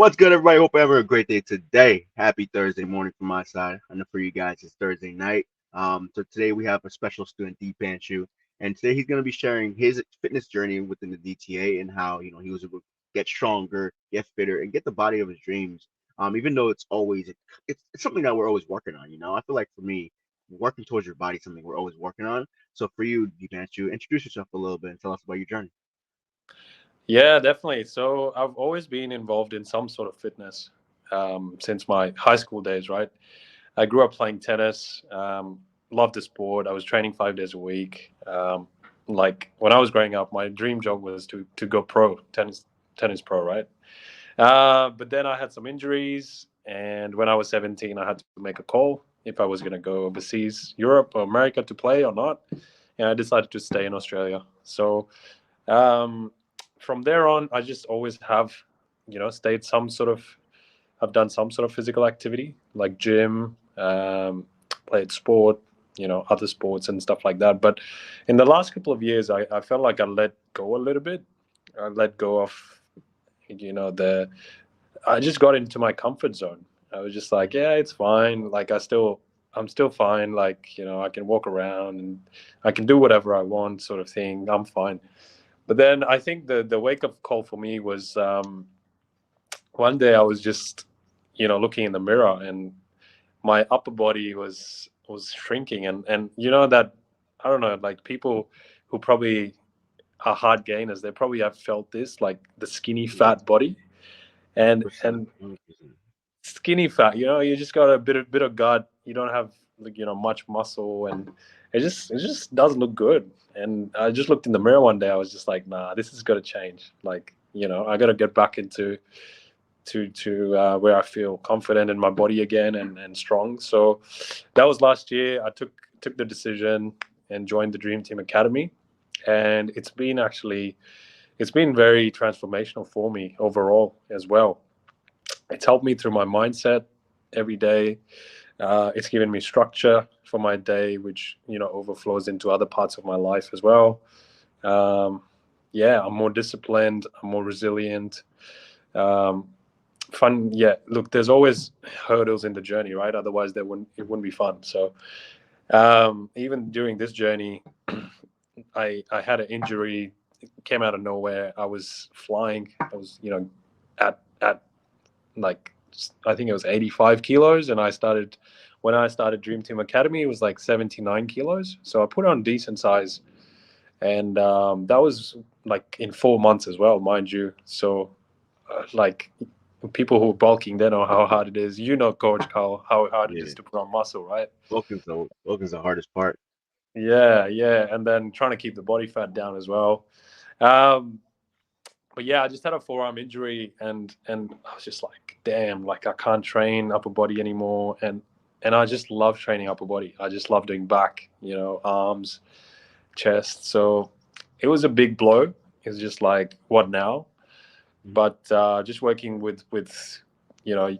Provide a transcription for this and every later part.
What's good, everybody? Hope you have a great day today. Happy Thursday morning from my side. I know for you guys, it's Thursday night. So today we have a special student, Deepanshu, and today he's going to be sharing his fitness journey within the DTA and how he was able to get stronger, get fitter, and get the body of his dreams. Even though it's something that we're always working on. I feel like for me, working towards your body is something we're always working on. So for you, Deepanshu, introduce yourself a little bit and tell us about your journey. Yeah, definitely. So I've always been involved in some sort of fitness since my high school days, right? I grew up playing tennis, loved the sport. I was training 5 days a week. Like when I was growing up, my dream job was to go pro, tennis pro, right? But then I had some injuries, and when I was 17, I had to make a call if I was going to go overseas, Europe or America to play or not. And I decided to stay in Australia. So um, from there on, I just always have, stayed some sort of, I've done some sort of physical activity like gym, played sport, other sports and stuff like that. But in the last couple of years, I felt like I let go a little bit. I let go of, the, I just got into my comfort zone. I was just like, yeah, it's fine. Like I'm still fine. Like, I can walk around and I can do whatever I want sort of thing. I'm fine. But then I think the wake up call for me was one day I was just looking in the mirror and my upper body was shrinking and that I don't know, like people who probably are hard gainers, they probably have felt this, like the skinny Yeah, fat body percent, and 100%. skinny fat, you just got a bit of gut, you don't have like much muscle, and it just doesn't look good. And I just looked in the mirror one day, I was just like, nah, this has got to change. Like, I got to get back into to where I feel confident in my body again and strong. So that was last year. I took the decision and joined the Dream Team Academy, and it's been very transformational for me overall as well. It's helped me through my mindset every day. It's given me structure for my day, which overflows into other parts of my life as well. Um, yeah, I'm more disciplined. I'm more resilient. Um, fun. Yeah, look, there's always hurdles in the journey, right? Otherwise, it wouldn't be fun. So even during this journey, I had an injury. It came out of nowhere. I was flying. I was at like, I think it was 85 kilos, and when I started Dream Team Academy, it was like 79 kilos. So I put on decent size, and that was like in 4 months as well, mind you. So like people who are bulking, they know how hard it is. Coach Carl, how hard it is Yeah, to put on muscle, right? bulking's the hardest part. Yeah, yeah, and then trying to keep the body fat down as well. Um, but yeah, I just had a forearm injury, and I was just like, damn, like I can't train upper body anymore, and I just love training upper body. I just love doing back, arms, chest. So it was a big blow. It's just like, what now? Mhm. But just working with you know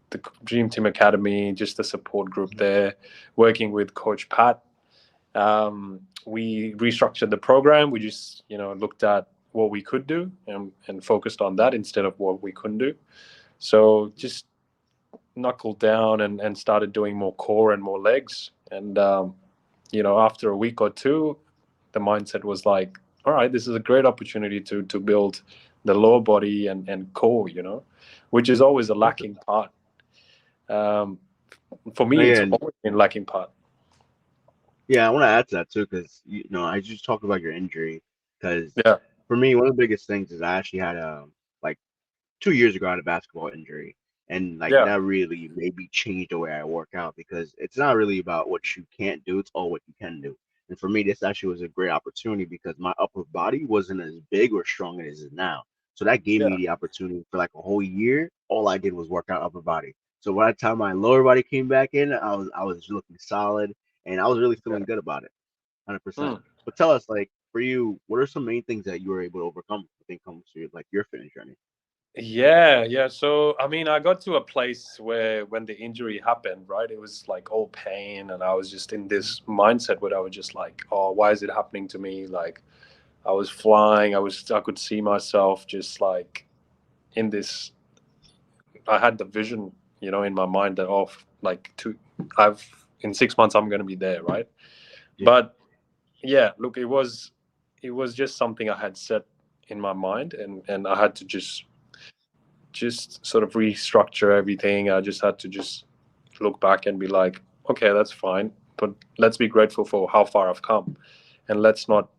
the Dream Team Academy, just the support group there, working with Coach Pat. We restructured the program. We just looked at what we could do and focused on that instead of what we couldn't do. So just knuckled down and started doing more core and more legs. And after a week or two, the mindset was like, all right, this is a great opportunity to build the lower body and core, which is always a lacking part. Um, for No, me, yeah, it's and always been lacking part. yeah, I want to add to that too, because I just talked about your injury. Because Yeah, for me, one of the biggest things is I actually had like 2 years ago I had a basketball injury, and like yeah, that really made me change the way I work out because it's not really about what you can't do; it's all what you can do. And for me, this actually was a great opportunity because my upper body wasn't as big or strong as it is now. So that gave me yeah, the opportunity for like a whole year. All I did was work out upper body. So by the time my lower body came back in, I was looking solid and I was really feeling yeah. good about it, 100%. Hmm. But tell us, like, for you, what are some main things that you were able to overcome when it comes to like your fitness journey? Yeah, yeah. So, I mean, I got to a place where when the injury happened, right, it was like all pain. And I was just in this mindset where I was just like, oh, why is it happening to me? Like, I was flying. I could see myself just like in this I had the vision, in my mind that like I've in 6 months I'm going to be there, right? Yeah. But yeah, look, it was just something I had set in my mind, and I had to just sort of restructure everything. I just had to just look back and be like, okay, that's fine, but let's be grateful for how far I've come, and let's not,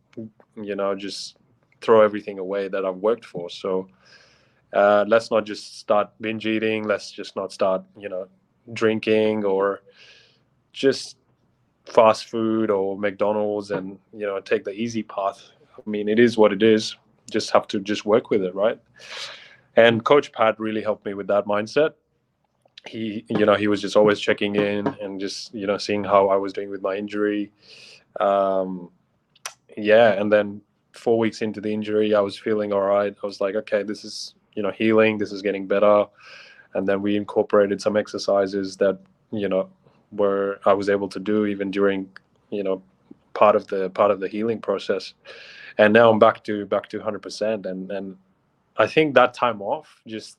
just throw everything away that I've worked for. So let's not just start binge eating. Let's just not start, drinking or just fast food or McDonald's, and take the easy path. I mean, it is what it is. Just have to just work with it, right? And Coach Pat really helped me with that mindset. He was just always checking in and just seeing how I was doing with my injury. Um, yeah, and then 4 weeks into the injury, I was feeling all right. I was like, okay, this is healing. This is getting better. And then we incorporated some exercises that you know were I was able to do even during you know part of the healing process. And now I'm back to 100%. And I think that time off just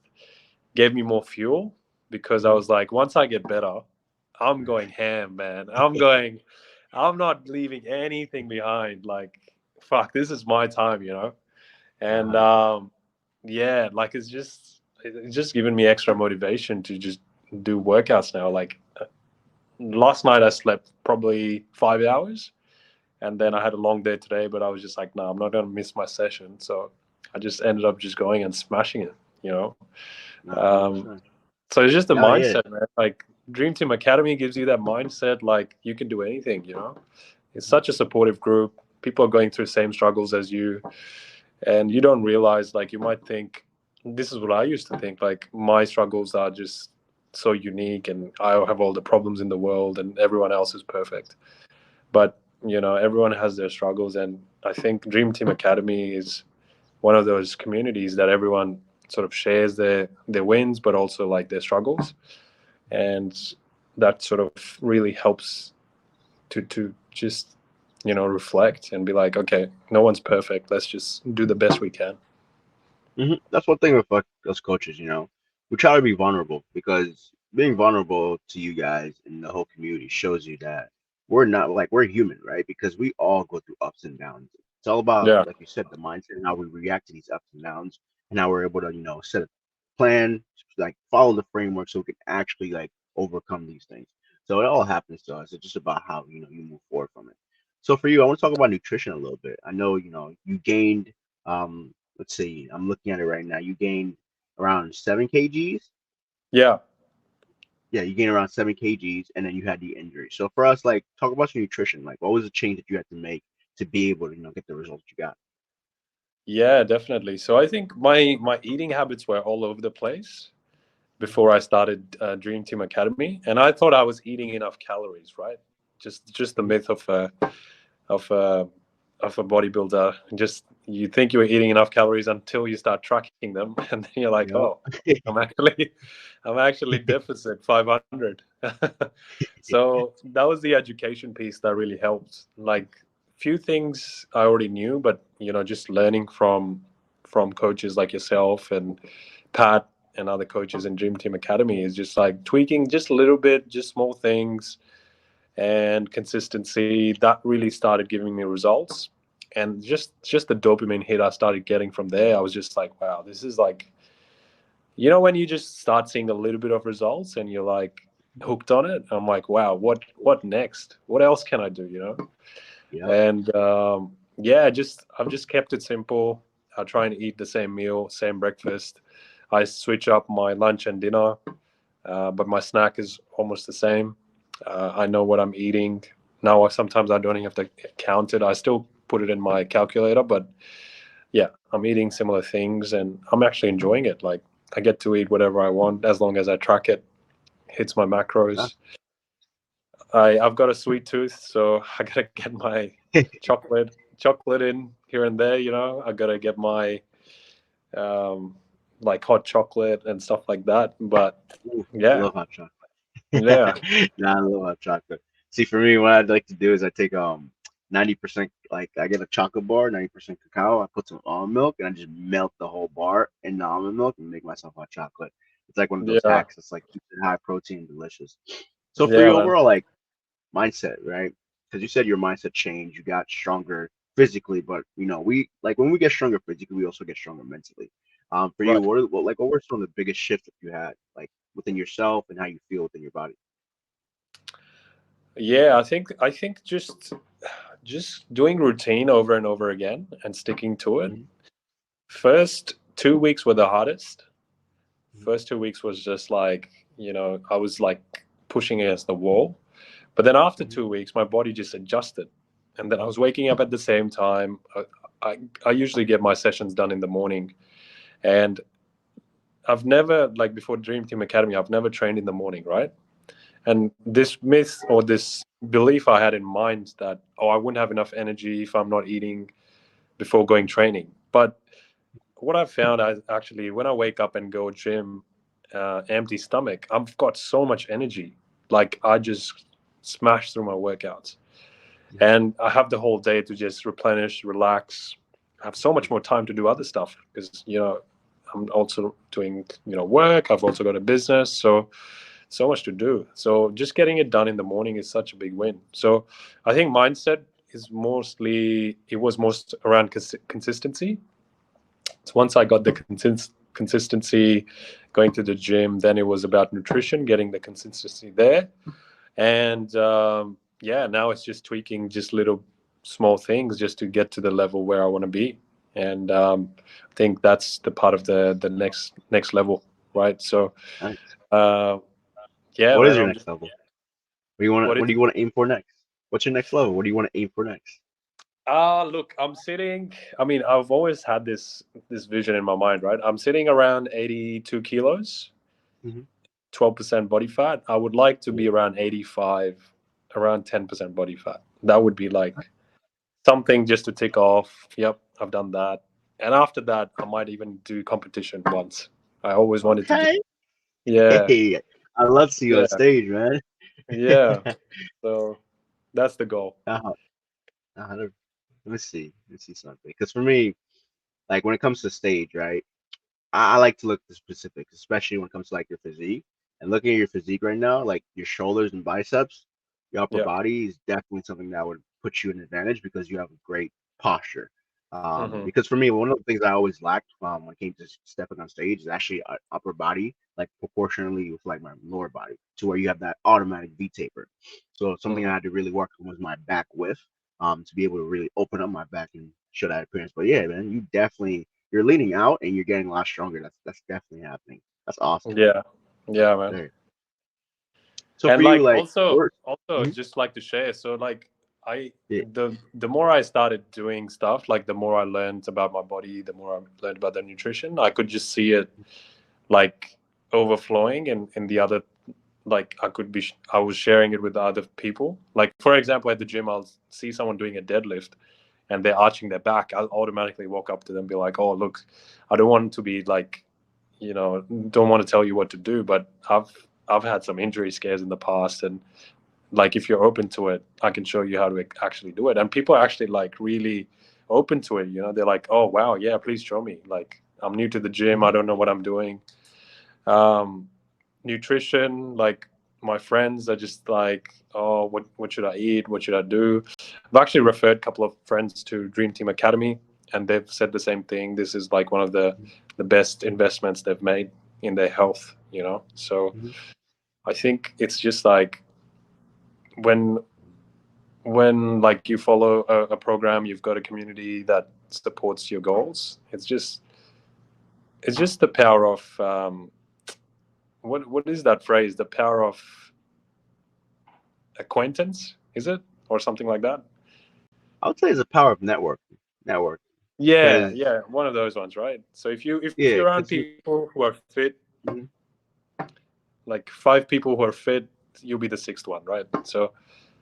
gave me more fuel, because I Mhm. was like, once I get better, I'm going ham, man. I'm not leaving anything behind. Like, fuck, this is my time. And 100%. yeah, like it's just given me extra motivation to just do workouts now. Like last night I slept probably 5 hours, and then I had a long day today, but I was just like, no, I'm not gonna miss my session. So I just ended up just going and smashing it. Nah, Um, 100%. so it's just the Yeah, yeah. mindset, man. Like Dream Team Academy gives you that mindset, like you can do anything. It's such a supportive group. People are going through the same struggles as you, and you don't realize, like, you might think, this is what I used to think, like my struggles are just so unique, and I have all the problems in the world, and everyone else is perfect. But everyone has their struggles, and I think Dream Team Academy is one of those communities that everyone sort of shares their wins, but also like their struggles, and that sort of really helps to just reflect and be like, okay, no one's perfect. Let's just do the best we can. That's one thing with us coaches, we try to be vulnerable because being vulnerable to you guys and the whole community shows you that we're not like we're human, right? Because we all go through ups and downs. It's all about, Yeah, like you said, the mindset and how we react to these ups and downs, and how we're able to, set a plan, like follow the framework so we can actually like overcome these things. So it all happens to us. It's just about how you move forward from it. So for you, I want to talk about nutrition a little bit. I know you gained let's see, I'm looking at it right now. You gained around 7 kgs. yeah. Yeah, you gained around 7 kgs, and then you had the injury. So for us, like, talk about your nutrition. Like, what was the change that you had to make to be able to, get the results you got? Yeah, definitely. So I think my eating habits were all over the place before I started Dream Team Academy, and I thought I was eating enough calories, right? Just the Mhm. myth of a of a bodybuilder. Just you think you're eating enough calories until you start tracking them, and then you're like, oh, Yep. I'm actually I'm actually deficit 500. So that was the education piece that really helped. Like few things I already knew, but just learning from coaches like yourself and Pat and other coaches in Dream Team Academy is just like tweaking just a little bit, just small things and consistency. That really started giving me results. And just the dopamine hit I started getting from there, I was just like, wow, this is like, when you just start seeing a little bit of results and you're like hooked on it. I'm like, wow, what next? What else can I do? Yep. And yeah, just I've just kept it simple. I try and eat the same meal, same breakfast. I switch up my lunch and dinner, but my snack is almost the same. I know what I'm eating now. Sometimes I don't even have to count it. I still put it in my calculator, but yeah, I'm eating similar things, and I'm actually enjoying it. Like I get to eat whatever I want as long as I track it, hits my Yeah. macros. I've got a sweet tooth, so I gotta get my chocolate in here and there. I gotta get my um, like hot chocolate and stuff like that. But Ooh, I yeah, love hot chocolate. yeah, Nah, I love hot chocolate. See, for me, what I'd like to do is I take 90%, like I get a chocolate bar, 90% cacao. I put some almond milk and I just melt the whole bar in the almond milk and make myself hot chocolate. It's like one of those Yeah, hacks. It's like keeps it high protein and delicious. So for yeah, your man. overall like mindset, right? Because you said your mindset changed, you got stronger physically, but we like when we get stronger physically, we also get stronger mentally. For you, Right. what were some of the biggest shifts that you had, like within yourself and how you feel within your body? Yeah, I think just doing routine over and over again and sticking to it. Hmm. First 2 weeks were the hardest. Hmm. First 2 weeks was just like, I was like pushing against the wall. But then after Hmm. 2 weeks, my body just adjusted. And then I was waking up at the same time. I usually get my sessions done in the morning. And I've never, like before Dream Team Academy, I've never trained in the morning, right? And this myth or this belief I had in mind that, oh, I wouldn't have enough energy if I'm not eating before going training. But what I've found, I actually, when I wake up and go gym, empty stomach, I've got so much energy. Like I just smash through my workouts, and I have the whole day to just replenish, relax. I have so much more time to do other stuff because I'm also doing work. I've also got a business, so much to do. So just getting it done in the morning is such a big win. So I think mindset is mostly it was most around consistency. So once I got the consistency going to the gym, then it was about nutrition, getting the consistency there, and yeah, now it's just tweaking just little small things just to get to the level where I want to be. And I think that's the part of the next level, right? So Nice. uh, yeah, What is man, your I'm next just level? What do you want to? what What is do it? you want to aim for next? What's your next level? What do you want to aim for next? Look, I'm sitting. I mean, I've always had this vision in my mind, right? I'm sitting around 82 kilos, Hmm. 12% body fat. I would like to be around 85, around 10% body fat. That would be like something just to tick off. Yep, I've done that. And after that, I might even do competition once. I always wanted to do. Okay. Yeah, Hey, I love to see you on yeah, stage, man. yeah. So that's the goal. uh, let me see. Let me see something. Because for me, like when it comes to stage, right? I like to look at the specifics, especially when it comes to like your physique. And looking at your physique right now, like your shoulders and biceps, your upper Yeah. body is definitely something that would put you in advantage because you have a great posture. Hmm. Because for me, one of the things I always lacked when it came to stepping on stage is actually upper body, like proportionally with like my lower body, to where you have that automatic V taper. So something Hmm. I had to really work on was my back width, to be able to really open up my back and show that appearance. But yeah, man, you're leaning out and you're getting a lot stronger. That's definitely happening. That's awesome. Yeah. Yeah, man. There. So for And you, like like, also mhm, just like to share. So like I yeah, the more I started doing stuff, like the more I learned about my body, the more I learned about the nutrition. I could just see it like overflowing in the other, like I was sharing it with other people. Like for example, at the gym, I'll see someone doing a deadlift and they're arching their back. I'll automatically walk up to them and be like, oh look, I don't want to be like, don't want to tell you what to do, but I've had some injury scares in the past, and like if you're open to it, I can show you how to actually do it. And people are actually like really open to it. They're like, oh wow, yeah, please show me. Like I'm new to the gym, mhm, I don't know what I'm doing. um Nutrition, like my friends are just like, oh, what should I eat, what should I do? I've actually referred a couple of friends to Dream Team Academy, and they've said the same thing. This is like one of the best investments they've made in their health. So mhm. I think it's just like when like you follow a program, you've got a community that supports your goals. It's just the power of what is that phrase, the power of acquaintance, is it, or something like that? I would say it's the power of network. Yeah, Because yeah, one of those ones, right? So if yeah, you're around because you, people who are fit, mhm, like five people who are fit, you'll be the sixth one, right? So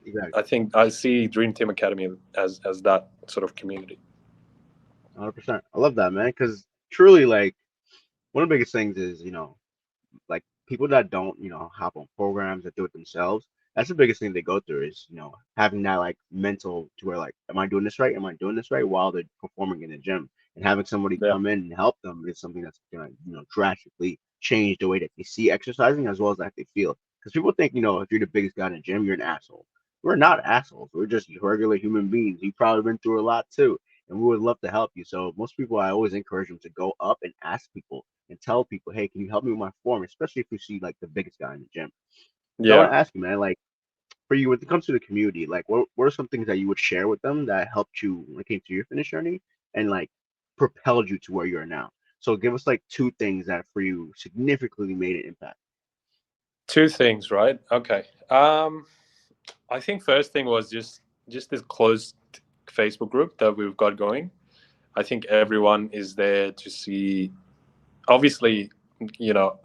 exactly, I think I see Dream Team Academy as that sort of community. 100%. I love that, man. Because truly, like one of the biggest things is like people that don't hop on programs that do it themselves. That's the biggest thing they go through is having that like mental to where like, am I doing this right? Am I doing this right? While they're performing in the gym, and having somebody Yeah. come in and help them is something that's gonna drastically change the way that they see exercising as well as that they feel. Because people think, if you're the biggest guy in the gym, you're an asshole. We're not assholes. We're just regular human beings. You've probably been through a lot too, and we would love to help you. So most people, I always encourage them to go up and ask people and tell people, hey, can you help me with my form? Especially if you see like the biggest guy in the gym. So I want Yeah. to ask you, man, like for you when it comes to the community, like what are some things that you would share with them that helped you when it came to your fitness journey and like propelled you to where you are now? So give us like two things that for you significantly made an impact. Two things, right? Okay. I think first thing was just this closed Facebook group that we've got going. I think everyone is there to see. Obviously,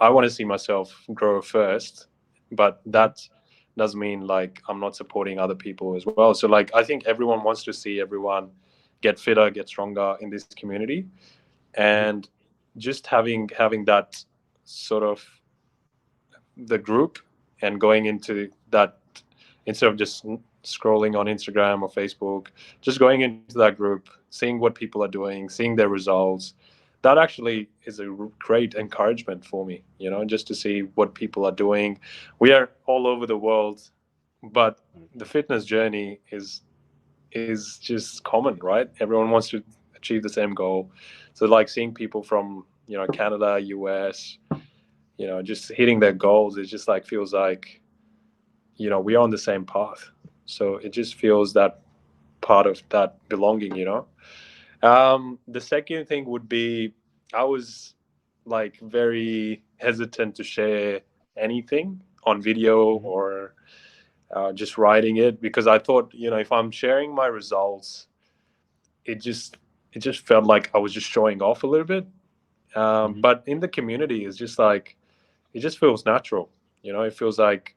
I want to see myself grow first, but Hmm. that doesn't mean like I'm not supporting other people as well. So like I think everyone wants to see everyone get fitter, get stronger in this community, Hmm. and just having that sort of the group and going into that instead of just scrolling on Instagram or Facebook, just going into that group, seeing what people are doing, seeing their results. That actually is a great encouragement for me, just to see what people are doing. We are all over the world, but the fitness journey is just common, right? Everyone wants to achieve the same goal. So like seeing people from, Canada, US, just hitting their goals, it just like feels like, we're on the same path. So it just feels that part of that belonging. The second thing would be I was like very hesitant to share anything on video Hmm. or just writing it because I thought, if I'm sharing my results, it just it just felt like I was just showing off a little bit. Hmm. But in the community, it's just like it just feels natural. It feels like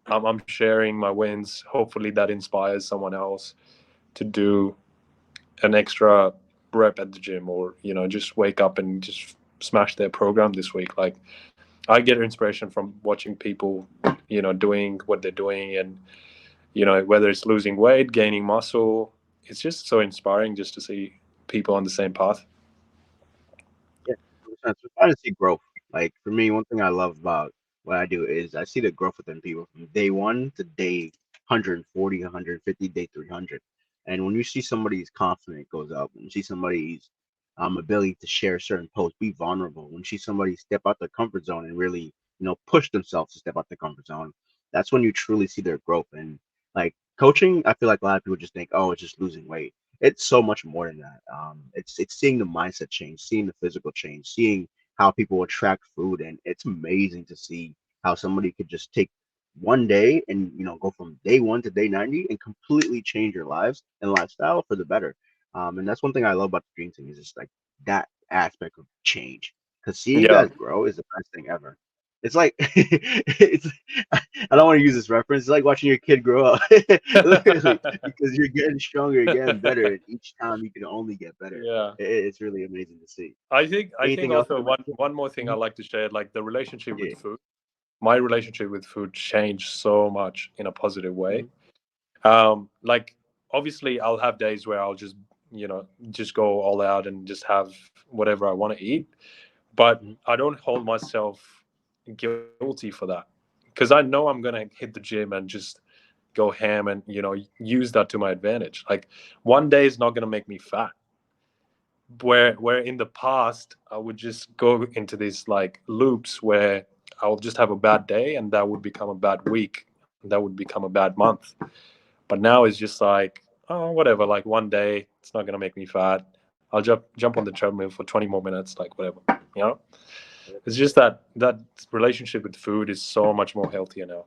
I'm sharing my wins. Hopefully, that inspires someone else to do an extra rep at the gym, or just wake up and just smash their program this week. Like I get inspiration from watching people, doing what they're doing, and whether it's losing weight, gaining muscle. It's just so inspiring just to see people on the same path. Yeah, 100%. So trying to see growth. Like for me, one thing I love about what I do is I see the growth within people from day one to day 140, 150, day 300. And when you see somebody's confidence goes up, when you see somebody's ability to share certain posts, be vulnerable, when you see somebody step out their comfort zone and really, push themselves to step out their comfort zone, that's when you truly see their growth. And like coaching, I feel like a lot of people just think, oh, it's just losing weight. It's so much more than that. It's seeing the mindset change, seeing the physical change, seeing how people attract food, and it's amazing to see how somebody could just take one day and go from day one to day 90 and completely change your lives and lifestyle for the better. And that's one thing I love about the dream team is just like that aspect of change. Because seeing you Yeah. guys grow is the best thing ever. It's like it's I don't want to use this reference. It's like watching your kid grow up, literally, because you're getting stronger, you're getting better, and each time you can only get better. Yeah. It's really amazing to see. I think Anything else also you'd like one more thing I to? like to share, like the relationship with Yeah. food. My relationship with food changed so much in a positive way. Hmm. Like obviously I'll have days where I'll just go all out and just have whatever I want to eat, but Hmm. I don't hold myself guilty for that because I know I'm gonna hit the gym and just go ham and use that to my advantage. Like one day is not gonna make me fat. Where in the past I would just go into these like loops where I'll just have a bad day and that would become a bad week, that would become a bad month. But now it's just like, oh, whatever. Like one day, it's not gonna make me fat. I'll jump on the treadmill for 20 more minutes, like whatever. You know, it's just that relationship with food is so much more healthier now.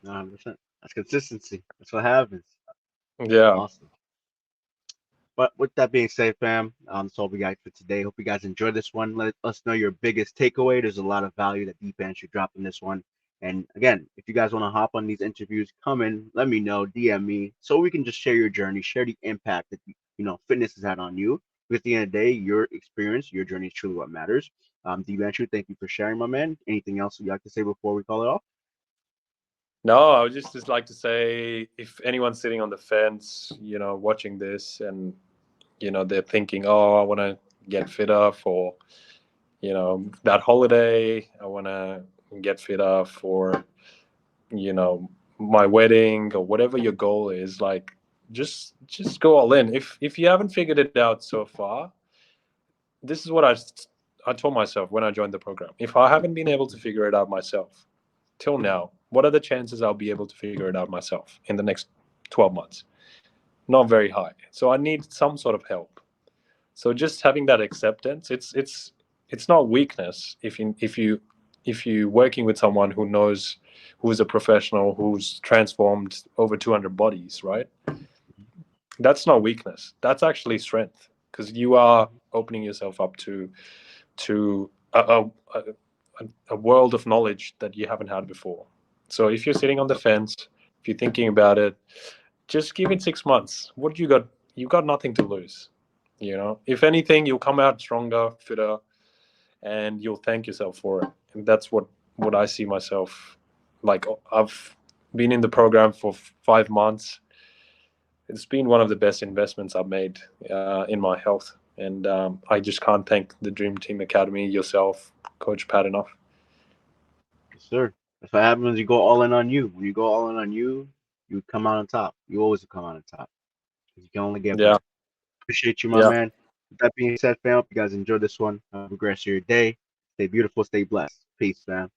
100%. That's consistency. That's what happens. Yeah. Awesome. But with that being said, fam, that's all we got for today. Hope you guys enjoyed this one. Let us know your biggest takeaway. There's a lot of value that Deepanshu dropped in this one. And again, if you guys want to hop on these interviews, come in, let me know, DM me, so we can just share your journey, share the impact that fitness has had on you. Because at the end of the day, your experience, your journey is truly what matters. Deepanshu, thank you for sharing, my man. Anything else you'd like to say before we call it off? No, I would just like to say if anyone's sitting on the fence, watching this and they're thinking, oh, I want to get fitter for that holiday. I want to get fitter for, my wedding or whatever your goal is. Like, just go all in. If you haven't figured it out so far, this is what I told myself when I joined the program. If I haven't been able to figure it out myself till now, what are the chances I'll be able to figure it out myself in the next 12 months? Not very high. So I need some sort of help. So just having that acceptance, it's not weakness if you working with someone who knows, who's a professional, who's transformed over 200 bodies, right? That's not weakness. That's actually strength, because you are opening yourself up to a world of knowledge that you haven't had before. So if you're sitting on the fence, if you're thinking about it, just give it 6 months. What you got? You got nothing to lose. If anything, you'll come out stronger, fitter, and you'll thank yourself for it. And that's what I see myself like. I've been in the program for 5 months. It's been one of the best investments I've made in my health, and I just can't thank the Dream Team Academy, yourself, Coach Pat, enough. Yes, sir. That's what happens when you go all in on you. When you go all in on you, you come out on top. You always come out on top. You can only get Yeah, better. Appreciate you, my yeah. man. With that being said, fam, hope you guys enjoyed this one. Have a great rest of your day. Stay beautiful, stay blessed. Peace, fam.